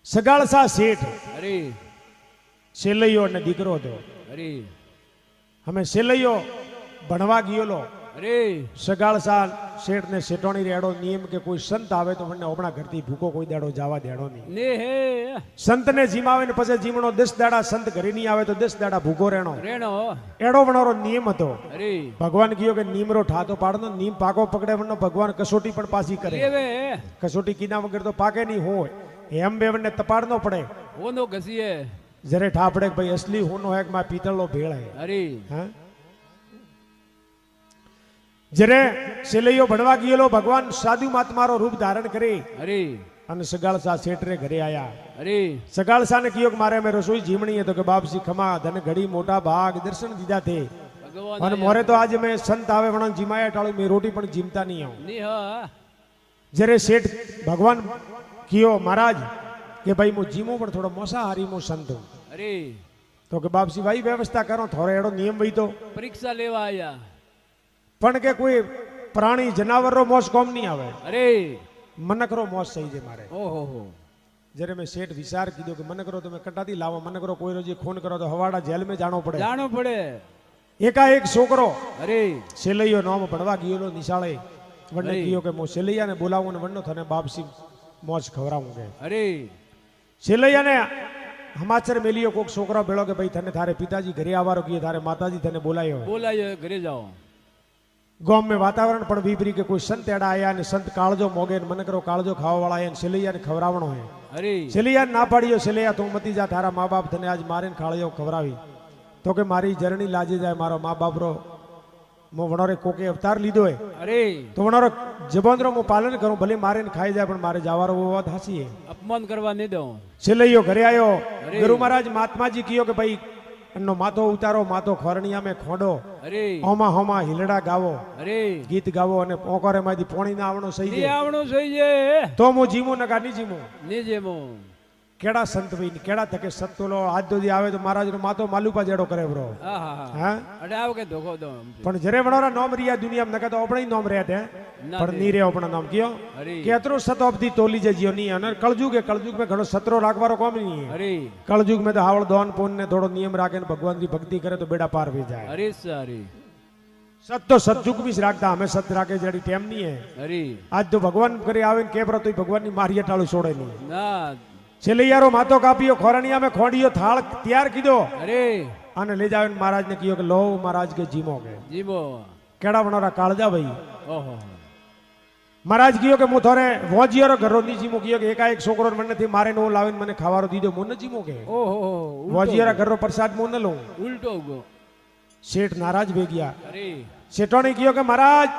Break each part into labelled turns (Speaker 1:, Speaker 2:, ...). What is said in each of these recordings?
Speaker 1: સગાળસા શેઠ
Speaker 2: અરે
Speaker 1: સેલૈયો ને દીકરો હતો.
Speaker 2: અરે
Speaker 1: અમે સેલૈયો ભણવા ગયેલો.
Speaker 2: અરે
Speaker 1: સગાળસા શેઠ ને શેઠોણી રેડો નિયમ કે કોઈ સંત આવે તો મને હમણાં ઘરથી ભૂકો કોઈ દાડો જવા દેડો નહીં.
Speaker 2: ને હે
Speaker 1: સંતને જીમાવે ને પછી જીમણો 10 દાડા સંત ઘરે નહીં આવે તો 10 દાડા ભૂકો રેણો
Speaker 2: રેણો
Speaker 1: એડો વણોરો નિયમ હતો.
Speaker 2: અરે
Speaker 1: ભગવાન કયો કે નીમરો ઠાતો પાડનો નીમ પાકો પકડે વણનો ભગવાન કસોટી પણ પાછી કરે.
Speaker 2: એવે
Speaker 1: કસોટી કીના વગર તો પાકે નહીં હોય એમ બેવને તપાડનો પડે.
Speaker 2: ઓનો ઘસીએ
Speaker 1: જરે ઠાપડે કે ભાઈ અસલી હોનો હે કે માં પિત્તળનો ભેળ હે.
Speaker 2: અરે
Speaker 1: હા જરે સેલૈયો ભણવા ગયેલો ભગવાન સાધુ મહાત્મારો રૂપ ધારણ કરી
Speaker 2: અરે
Speaker 1: અને સગાળસા શેઠરે ઘરે આયા.
Speaker 2: અરે
Speaker 1: સગાળસાને કયો કે મારે અમે રસોઈ જીમણી તો કે બાપસી ખમા ધન ઘડી મોટા ભાગ દર્શન દીધા થે
Speaker 2: ભગવાન
Speaker 1: અને મોરે તો આજે મેં સંત આવે વણ જીમાયા ટાળું મેં રોટી પણ જીમતા નહીં આવું.
Speaker 2: ની હા
Speaker 1: જરે શેઠ ભગવાન કયો મહારાજ કે ભાઈ હું જીમું પણ થોડો મોસાહારી હું સંત હું.
Speaker 2: અરે
Speaker 1: તો કે બાપસી ભાઈ વ્યવસ્થા કરો થોડો એડો નિયમ વહી તો
Speaker 2: પરીક્ષા લેવા આયા
Speaker 1: પણ કે કોઈ પ્રાણી જનાવરનો મોસ કોમ નહીં આવે
Speaker 2: અરે
Speaker 1: મનકરો મોસ થઈ જાય મારે.
Speaker 2: ઓહો હો
Speaker 1: જ્યારે મેં શેઠ વિચાર કીધો કે મનકરો તમે કટાતી લાવો મનકરો કોઈ રોજ ખૂન કરો તો હવાડા જેલ में જાણો પડે.
Speaker 2: જાણો પડે
Speaker 1: એકાએક છોકરો
Speaker 2: અરે
Speaker 1: સેલૈયો નામ ભણવા ગયેલો નિશાળે વણને
Speaker 2: અરે.
Speaker 1: કયો કે હું સેલૈયાને બોલાવું ને વણનો થને બાપસી મોજ ખવરાવું કે
Speaker 2: અરે
Speaker 1: સેલૈયાને હમાચર મેલિયો કોક છોકરો ભેળો કે ભાઈ તને તારે પિતાજી ઘરે આવવાનો કયો તારે માતાજી તને બોલાયો.
Speaker 2: બોલાય ઘરે જાઓ
Speaker 1: ગામ में વાતાવરણ પણ વિપરી કે કોઈ સંત એડા આયા ને સંત કાળજો મોગે ને મને કરો કાળજો ખાવા વાળા આયા ને સેલૈયાને ખવરાવણો હે.
Speaker 2: અરે
Speaker 1: સેલૈયાને ના પાડ્યો સેલૈયા તું મતી જા તારા મા બાપ તને આજ મારીને ખાળજો ખવરાવી તો કે મારી જરણી લાજી જાય મારો મા બાપરો મો વણોરે કોકે અવતાર લીધો હે
Speaker 2: અરે
Speaker 1: તો વણોરો જબંદરો હું પાલન કરું ભલે મારીને ખાઈ જાય પણ મારે જવાનો વાત હાસી હે.
Speaker 2: અપમાન કરવા નહીં દઉં
Speaker 1: સેલૈયો ઘરે આવ્યો.
Speaker 2: અરે.
Speaker 1: ગુરુ મહારાજ મહાત્માજી કયો કે ભાઈ એનો માથો ઉતારો માથો ખોરણિયા મેં ખોડો
Speaker 2: અરે
Speaker 1: હોમા હોમા હિલડા ગાવો
Speaker 2: અરે
Speaker 1: ગીત ગાવો અને પોકોરે માંથી પોણી ના આવણો સહી
Speaker 2: ની
Speaker 1: દે
Speaker 2: આવણું જોઈએ
Speaker 1: તો હું જીમું નકા નહીં જીમું.
Speaker 2: નીજે મો
Speaker 1: કેડા સંત ભાઈ કેડા થકે સત્તોલો આજ સુધી આવે તો મહારાજ નો માથો માલુપા જેડો કરે બ્રો.
Speaker 2: આહા
Speaker 1: હા
Speaker 2: અડે આવ કે ધોકો દો
Speaker 1: પણ જરે વણોરા નોમ રિયા દુનિયા નકા તો આપણે નોમ રહ્યા તે
Speaker 2: ના
Speaker 1: પણ ની રે આપણે નામ કયો
Speaker 2: અરે
Speaker 1: કે અતરો શતાબ્દી તોલી જજીઓ નહીં અને કળજુગ મેં ઘણો સતરો રાખવાનો કોમ નહીં.
Speaker 2: અરે
Speaker 1: કળજુગ મેં તો હાવળ દોન પોન ને થોડો નિયમ રાખે ને ભગવાન ની ભક્તિ કરે તો બેડા પાર થઈ જાય.
Speaker 2: અરે સારી
Speaker 1: સત તો સતયુગ બી રાખતા અમે સત રાખે જડી ટેમ નહીં હે.
Speaker 2: અરે
Speaker 1: આજ તો ભગવાન કરી આવે ને કેપરો તો ભગવાન ની મારિયા ટાળું છોડે નહીં.
Speaker 2: ના
Speaker 1: છેલ્લૈયારો માથો કાપ્યો ખોરણિયા મેં ખોડિયો થાળ તૈયાર કીધો
Speaker 2: અરે
Speaker 1: અને લઈ જાવ મહારાજ ને કયો કે લો મહારાજ કે જીમો કે
Speaker 2: જીબો
Speaker 1: કેડા વણોરા કાળજા ભાઈ.
Speaker 2: ઓહો
Speaker 1: મહારાજ કયો કે હું થોરે વોજીયરો ઘરો ની જીમો કયો કે એકાએક છોકરો મને નથી મારે નો લાવીને મને ખાવાનો દીધો હું ન જીમો કે
Speaker 2: ઓહો
Speaker 1: વોજીયરા ઘરનો પ્રસાદ હું ન લઉં.
Speaker 2: ઉલટો ગો
Speaker 1: શેઠ નારાજ ભઈ ગયા.
Speaker 2: અરે
Speaker 1: શેઠોણી કયો કે મહારાજ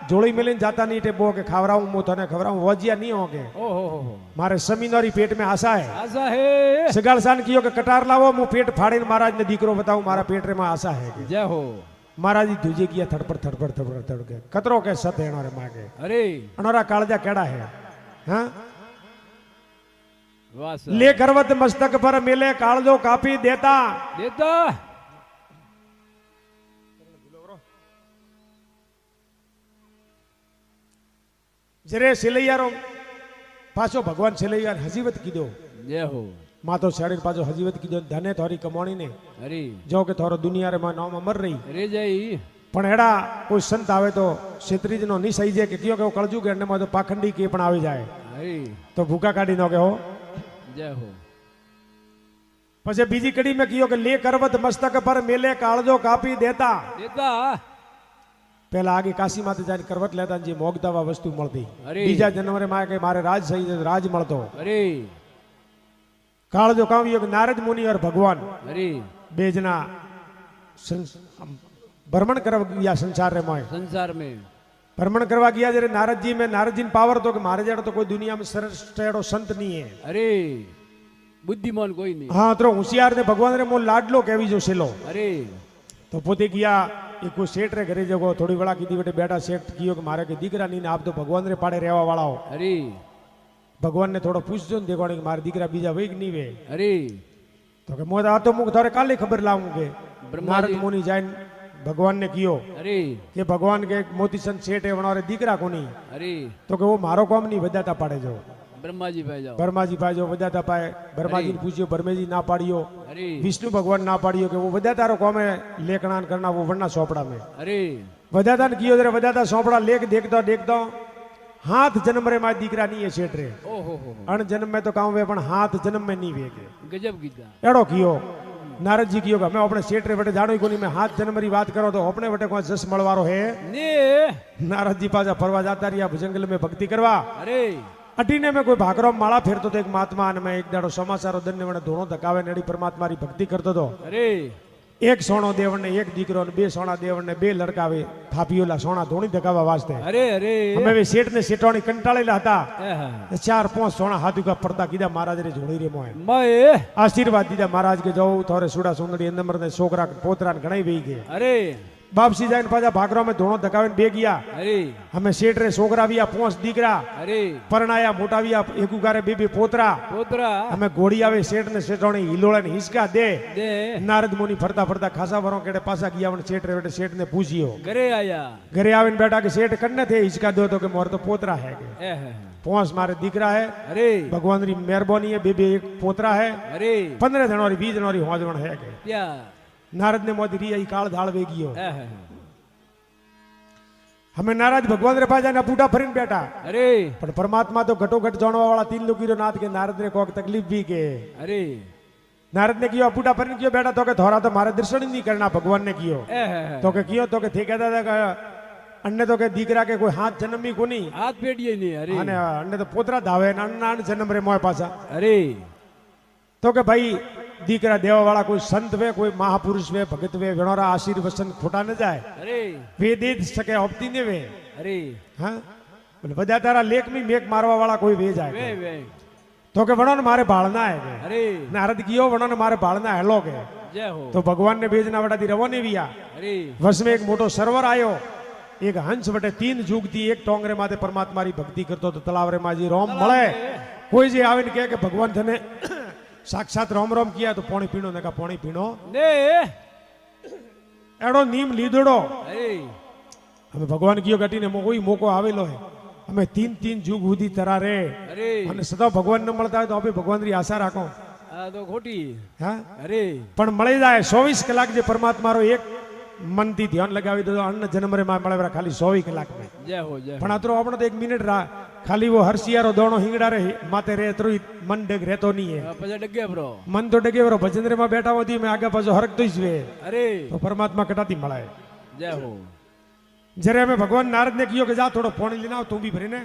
Speaker 1: જોડી મેલીને જાતા નહીં ટેબો કે ખાવરાવું હું તને ખવરાવું વોજીયા નહીં હો કે
Speaker 2: ઓહો
Speaker 1: મારે સમીનોરી પેટ में આશા હે.
Speaker 2: આશા હે
Speaker 1: સગાળસાન કયો કે કટાર લાવો હું પેટ ફાડીને મહારાજ ને દીકરો બતાવું મારા પેટ માં આશા હે કે.
Speaker 2: જય હો
Speaker 1: મહારાજ ધુજે ગયા થડપડ કે કતરો કે સત એનો રે માગે
Speaker 2: અરે
Speaker 1: અનોરા કાળજા કેડા હે. હા
Speaker 2: વાસ
Speaker 1: લે કરવત મસ્તક પર મેલે કાળજો કાપી દેતા
Speaker 2: દેતા
Speaker 1: જરે સેલૈયારો પાછો ભગવાન સેલૈયા હજીવત કીધો
Speaker 2: જય હો
Speaker 1: માતો શરીર પાછો હજીવત કીધો ધને થોરી કમાણી ને
Speaker 2: અરે
Speaker 1: જો કે થોરો દુનિયા રે માં નામ અમર રહી
Speaker 2: રે જઈ
Speaker 1: પણ એડા કોઈ સંત આવે તો ક્ષેત્રીજ નો ની સહી જાય કે કયો કે કળજુ કે એમાં તો પાખંડી કે પણ આવી જાય
Speaker 2: અરે
Speaker 1: તો ભૂકા કાઢી નો કે હો.
Speaker 2: જય હો
Speaker 1: પછી બીજી કડી મેં કયો કે લે કરવત મસ્તક પર મેલે કાળજો કાપી દેતા
Speaker 2: દેતા
Speaker 1: પેલા આગે કાશી માથે જઈને કરવત લેતા જે મોગદાવા વસ્તુ મળતી.
Speaker 2: અરે.
Speaker 1: બીજા જન્મરે માં કે મારે રાજ સહી છે, રાજ મળતો.
Speaker 2: અરે
Speaker 1: કાળજો કાવ્યો કે નારદ મુનિ और ભગવાન
Speaker 2: અરે
Speaker 1: બે જણા ભ્રમણ કરવા ગયા સંસાર રે માં.
Speaker 2: સંસાર में
Speaker 1: ભ્રમણ કરવા ગયા જ્યારે નારદજી પાવર તો કે મારે જેડો તો કોઈ દુનિયામાં શ્રેષ્ઠ એડો સંત નહીં હે.
Speaker 2: અરે બુદ્ધિમાન કોઈ નહીં
Speaker 1: હા તો હોશિયાર ને ભગવાન રે મો લાડલો કેવી જો સેલો
Speaker 2: અરે
Speaker 1: તો પોતે ગયા એ કોઈ શેઠ રે ઘરે જગો થોડી વેળા કીધી બેટે બેટા શેઠ કયો કે મારે કે દીકરા નહીં આપ તો ભગવાન રે પાડે રહેવા વાળાઓ
Speaker 2: અરે
Speaker 1: ભગવાન ને થોડો પૂછજો ને દેખવાણી કે મારા દીકરા બીજા વૈગ નહીં વે
Speaker 2: અરે
Speaker 1: તો કે મોત આ તો મુક તારે કાલે ખબર લાવું કે
Speaker 2: બ્રહ્માજી.
Speaker 1: નારદ મુનિ જાય ભગવાન ને કયો
Speaker 2: અરે
Speaker 1: કે ભગવાન કે મોતીચંદ શેઠ એ વણારે દીકરા કોની
Speaker 2: અરે
Speaker 1: તો કે वो મારો કામ નહીં વધાતા પાડે જો
Speaker 2: બ્રહ્માજી ભાઈ જાઓ
Speaker 1: ब्रह्माजी पाए जो वजाता पाए ब्रह्माजी ने पूछियो ब्रह्मेजी ना पाड़ियो
Speaker 2: अरे
Speaker 1: विष्णु भगवान ना पाड़ियो कि वो वजाता रो कौम है लेखनान करना वो वरना सौपड़ा में
Speaker 2: अरे
Speaker 1: वजाता ने कियो जरे वजाता सौपड़ा लेख देखता देखता हाथ जन्म रे माय दीकरा नहीं है सेठ रे
Speaker 2: ओहो हो
Speaker 1: अण जन्म में तो काम वे पण हाथ जन्म में नहीं वेगे
Speaker 2: गजब कीधा
Speaker 1: एड़ो कियो नारद जी कियो मैं अपने सेठ रे वटे जानो ही कोनी मैं हाथ जन्म री बात करो तो अपने वटे कोई जस मळवारो है
Speaker 2: ने
Speaker 1: नारद जी पाजा फरवा जाता रिया जंगल में भक्ति करवा
Speaker 2: अरे
Speaker 1: अटीने में कोई भागरो माला फेरतो तो एक महात्मा ने मैं एक दाड़ो समाचारो दन्ने वणे धोणो धकावे नेड़ी परमात्मा री भक्ति करतो तो
Speaker 2: अरे
Speaker 1: एक सोनो देवण ने एक दीकरो ने बे सोना देवण ने बे लड़कावे थापीओला सोना धोणी धकावा वास्ते
Speaker 2: अरे अरे
Speaker 1: हमें वे सेठ ने सेठवाणी कंटाळेला हता
Speaker 2: आहा।
Speaker 1: 4-5 सोना हाथू का पड़ता कीधा महाराज रे जोड़ी रे मोए
Speaker 2: मैं
Speaker 1: आशीर्वाद दीदा महाराज के जाओ थोड़े सुड़ा सुंदरी अंदर ने छोकरा पोतरा ने घणाई वेई गए
Speaker 2: अरे
Speaker 1: बापसी जाइन पाजा भागरो में धोणो धकावे बे गया
Speaker 2: अरे
Speaker 1: हमें सेठ रे छोकरा विया 5 दीकरा
Speaker 2: अरे
Speaker 1: परणाया मोटा विया एकू गारे बे पोतरा
Speaker 2: पोतरा
Speaker 1: हमें घोड़ी आवे सेठ ने सेठोणी हिलोड़ा ने हिसका दे
Speaker 2: दे
Speaker 1: नारद मुनि फरता फरता खासा वरों केड़े पासा गया वन सेठ रे सेठ ने पूछियो
Speaker 2: घरे आया
Speaker 1: घरे आवीने बैठा के सेठ कन्ने थे हिसका दो तो के मोर तो पोतरा है के
Speaker 2: एह,
Speaker 1: पोंस मारे दीकरा है
Speaker 2: अरे
Speaker 1: भगवान री मेहरबानी है बे एक पोतरा है
Speaker 2: अरे
Speaker 1: 15 जनवरी 20 जनवरी होजवण है के
Speaker 2: क्या
Speaker 1: नारद ने मोदी री आई काल धाड़ वे गयो
Speaker 2: एह,
Speaker 1: हमें नाराज भगवान रे पाजा ना पूटा फरीन बैठा
Speaker 2: अरे
Speaker 1: पर परमात्मा तो घटो घट जानवा वाला 3 लोग रो नाथ के नारद ने कोक तकलीफ भी के
Speaker 2: अरे
Speaker 1: नारद ने कियो पूटा फरीन कियो बैठा तो के थोड़ा तो मारे दर्शन ही नहीं करना भगवान ने कियो
Speaker 2: एह,
Speaker 1: तो के कियो तो के थे कहता था कि अन्ने तो के दीकरा के कोई हाथ जन्मी कोनी
Speaker 2: हाथ पेटिए नहीं अरे
Speaker 1: अने अन्ने तो पोतरा धावे ने अन्न जन्म रे मोय पासा
Speaker 2: अरे
Speaker 1: तो के भाई दीकरा देवा वाला कोई संत वे कोई महापुरुष वे भगत वे वेणोरा आशीर्वचन खोटा न जाए
Speaker 2: अरे
Speaker 1: वे दे सके होपती ने वे
Speaker 2: अरे
Speaker 1: हाँ बोले बजा तारा लेख में मेक मारवा वाला कोई वे
Speaker 2: वे
Speaker 1: जाए
Speaker 2: वे
Speaker 1: तो के वणो ने मारे बाळना है के
Speaker 2: अरे
Speaker 1: नारद कियो वणो ने मारे बाळना हेलो के
Speaker 2: जय हो
Speaker 1: तो भगवान ने भेजना वटा दी रवो ने विया
Speaker 2: अरे
Speaker 1: वर्ष में एक मोटो सरोवर आयो एक हंस वटे 3 जुग थी एक टोंगरे माथे परमात्मा री भक्ति करतो तो तलावरे माजी रोम मळे कोई जे आवीने कहे के भगवान थने साक्षात रोम रोम किया तो पानी पीणो ने का पानी पीणो
Speaker 2: ने
Speaker 1: एड़ो नीम लीधड़ो
Speaker 2: अरे
Speaker 1: हमें भगवान कियो गटी ने कोई मौको आवेलो है हमें 3 जुग हुदी तरा रे
Speaker 2: अरे
Speaker 1: અને સદા ભગવાન ન મળતા હોય તો આપણે ભગવાનની આશા રાખો
Speaker 2: आ तो खोटी
Speaker 1: હા
Speaker 2: अरे
Speaker 1: પણ મળી જાય 24 કલાક જે પરમાત્મારો એક મનથી ધ્યાન લગાવી દો અન્ન જન્મ રે માં મળે ખાલી 24 કલાક में
Speaker 2: जय हो जय
Speaker 1: પણ આ તો આપણે તો 1 મિનિટ ખાલી वो હરસિયારો દોણો હિંગડા રે માતે રે તો મન ડગ રહેતો નહીં હે
Speaker 2: पचा डगे ब्रो
Speaker 1: મન તો ડગે વરો ભજન રે માં બેઠા હોતી મેં આગા પાછો હરકતો જ વે
Speaker 2: अरे
Speaker 1: તો પરમાત્મા કટાતી મળે
Speaker 2: जय हो
Speaker 1: જ્યારે અમે ભગવાન નારદ ને કીયો કે જા થોડો પાણી લઈને આવ તું બી ભરીને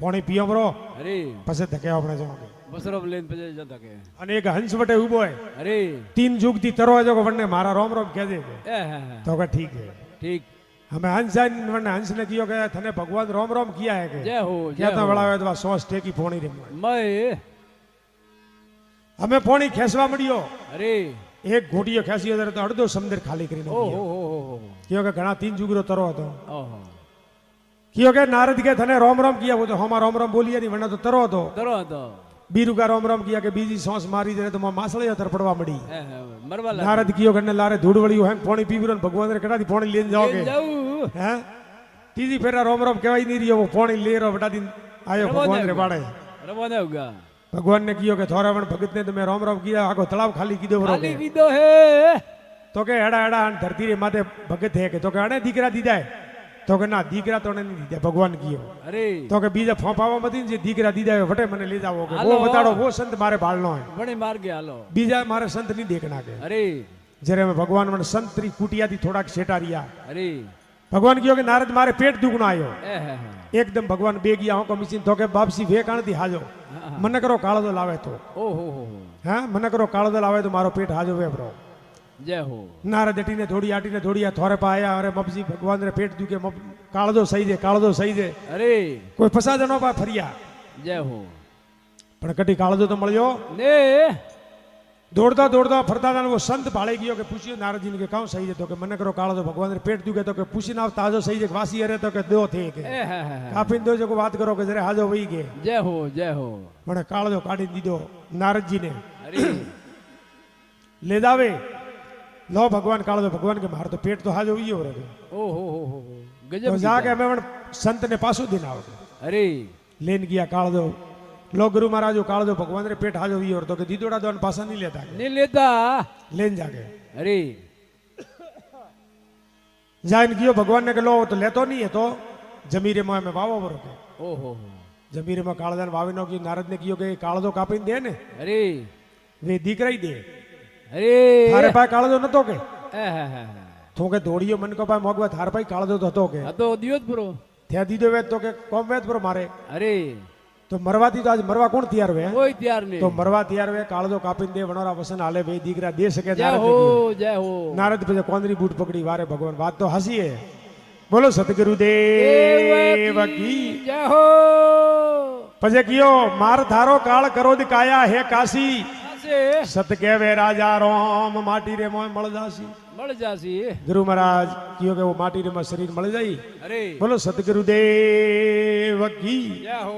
Speaker 1: પાણી પીઓ બરો
Speaker 2: अरे
Speaker 1: પછી ધકે આપણે જો
Speaker 2: बसरब लेन पचा जाता के
Speaker 1: અને એક હંસ વટે ઊભો હે
Speaker 2: अरे
Speaker 1: 3 जुग थी तरो जो वन्ने मारा रोम रोम कह दे
Speaker 2: एह,
Speaker 1: तो का ठीक है
Speaker 2: ठीक
Speaker 1: हमें हंस जान वन्ने हंस ने कियो के थने भगवान रोम रोम किया है के
Speaker 2: जय हो
Speaker 1: क्या
Speaker 2: जय
Speaker 1: तो
Speaker 2: हो
Speaker 1: बड़ा है तो सॉस टेकी फोणी रे
Speaker 2: मैं
Speaker 1: हमें फोणी खेसवा मडियो
Speaker 2: अरे
Speaker 1: एक घोटियो खेसियो तो अर्धो समुद्र खाली करीने
Speaker 2: ओ हो हो
Speaker 1: कियो के घणा 3 जुग रो तरो હતો
Speaker 2: ओहो
Speaker 1: कियो के नारद के थने रोम रोम किया वो तो हमा रोम रोम बोलिए नहीं वन्ने तो तरो હતો
Speaker 2: दरो तो
Speaker 1: बीरू का रोम रोम किया के बीजी सांस मारी दे तो मासले अतर पड़वा मडी
Speaker 2: एह, मरवा ला
Speaker 1: नारद कियो कने लारे धूड़वड़ियो है फोणी पीवरो भगवान रे कटादी फोणी लेन जाओगे
Speaker 2: जाऊ
Speaker 1: हैं तीजी फेरा रोम रोम कहवाई नहीं रियो वो पानी ले रो बटा दिन आयो भगवान रे बाड़े
Speaker 2: रवाना होगा
Speaker 1: भगवान ने कियो के थोरावण भगत ने तुम्हें रोम रोम किया आगो तालाब खाली कीधो बरो
Speaker 2: खाली कीधो है
Speaker 1: तो के एड़ा एड़ा धरती रे माथे भगत है के तो के अने दीकरा दीदा है तो के ना दीकरा तो ने नहीं दीदा भगवान कियो
Speaker 2: अरे
Speaker 1: तो के बीजा फोंपावा मती जे दीकरा दीदा है वटे मने ले जाओ के वो
Speaker 2: हालो।
Speaker 1: बताड़ो वो संत मारे भालनो है
Speaker 2: बड़े मार के हालो
Speaker 1: बीजा मारे संत नहीं देखना के
Speaker 2: अरे
Speaker 1: जरे में भगवान मन संत री कुटिया थी थोड़ा सेटा रिया
Speaker 2: अरे
Speaker 1: भगवान कियो के नारद मारे पेट दुखना आयो
Speaker 2: एह,
Speaker 1: एकदम भगवान बेगिया हो को मिसिन तो के बापसी वे काण थी हाजो मन करो काळो दो लावे तो
Speaker 2: ओ हो
Speaker 1: हाँ मन करो काळो दो लावे तो मारो पेट हाजो वे ब्रो
Speaker 2: जय हो
Speaker 1: नारद अटीने थोड़ी आटीने थोड़ी थोड़े पाया अरे मपजी भगवान रे पेट दुखे काळो दो सही दे काळो दो सही दे
Speaker 2: अरे
Speaker 1: कोई फसा जनो पा फरिया
Speaker 2: जय हो
Speaker 1: पण कटी काळो दो तो मळ्यो
Speaker 2: ने
Speaker 1: दौड़ता दौड़ता फरता था वो संत भाड़े गयो के पूछियो नारद जी ने के काऊ सही दे तो के मन करो काळो दो भगवान रे पेट दुखे तो के पूछी ना ताजो सही दे वासी अरे तो के दो थे के
Speaker 2: एह,
Speaker 1: काफी दो जो को बात करो के जरे हाजो वही के
Speaker 2: जय हो
Speaker 1: मने काळो दो काढी दीदो नारद जी ने
Speaker 2: अरे
Speaker 1: ले जावे लो भगवान काढ़ो दो भगवान के मार तो पेट तो हाजो ही हो रहे
Speaker 2: ओ हो गजब
Speaker 1: तो जाके हमें वन संत ने पासो दिन आओ
Speaker 2: अरे
Speaker 1: लेन गया काढ़ दो લો ગુરુ મહારાજ કાળજો ભગવાન રે પેટ હાજો વિયો તો કે દીદોડા દોન પાસા નહીં લેતા
Speaker 2: નહીં લેતા
Speaker 1: લેન જાગે
Speaker 2: અરે
Speaker 1: જાઈને ગયો ભગવાન ને કે લો તો લેતો નહીં તો જમીરે માં અમે વાવો બરો કે
Speaker 2: ઓહો
Speaker 1: જમીરે માં કાળજાને વાવી નો કીધું નારદ ને કીધું કે કાળજો કાપીને દે ને
Speaker 2: અરે
Speaker 1: વે દીકરાઈ દે
Speaker 2: અરે
Speaker 1: થારે પાસે કાળજો નતો કે
Speaker 2: આહાહા.
Speaker 1: તું કે દોડીયો મન કો પાસે મોગવા થાર પાસે કાળજો તો હતો કે
Speaker 2: આ તો દિવસ પૂરો
Speaker 1: ત્યાં દીધો વેત તો કે કોમ વેત પર મારે
Speaker 2: અરે
Speaker 1: તો મરવાથી તો આજ મરવા કોણ તૈયાર વે
Speaker 2: કોઈ તૈયાર નહીં
Speaker 1: તો મરવા તૈયાર વે કાળજો કાપીને દે વણોરા વસન હાલે બે દીકરા દે શકે
Speaker 2: જય
Speaker 1: નારદ ને
Speaker 2: હો
Speaker 1: કીધું.
Speaker 2: જય હો
Speaker 1: નારદ પછી કોંદરી બૂટ પકડી વારે ભગવાન વાત તો હસીએ બોલો સતગુરુ દેવ
Speaker 2: દેવકી
Speaker 1: કી
Speaker 2: જય હો
Speaker 1: પછી કયો માર થારો કાળ કરો દી કાયા હે કાશી
Speaker 2: આશે
Speaker 1: સત કેવે રાજા રોમ માટી રે મોય મળ જાસી
Speaker 2: મળ જાસી
Speaker 1: ગુરુ મહારાજ કયો કે વો માટી રે માં શરીર મળી જાય
Speaker 2: અરે
Speaker 1: બોલો સતગુરુ દેવ કી
Speaker 2: જય હો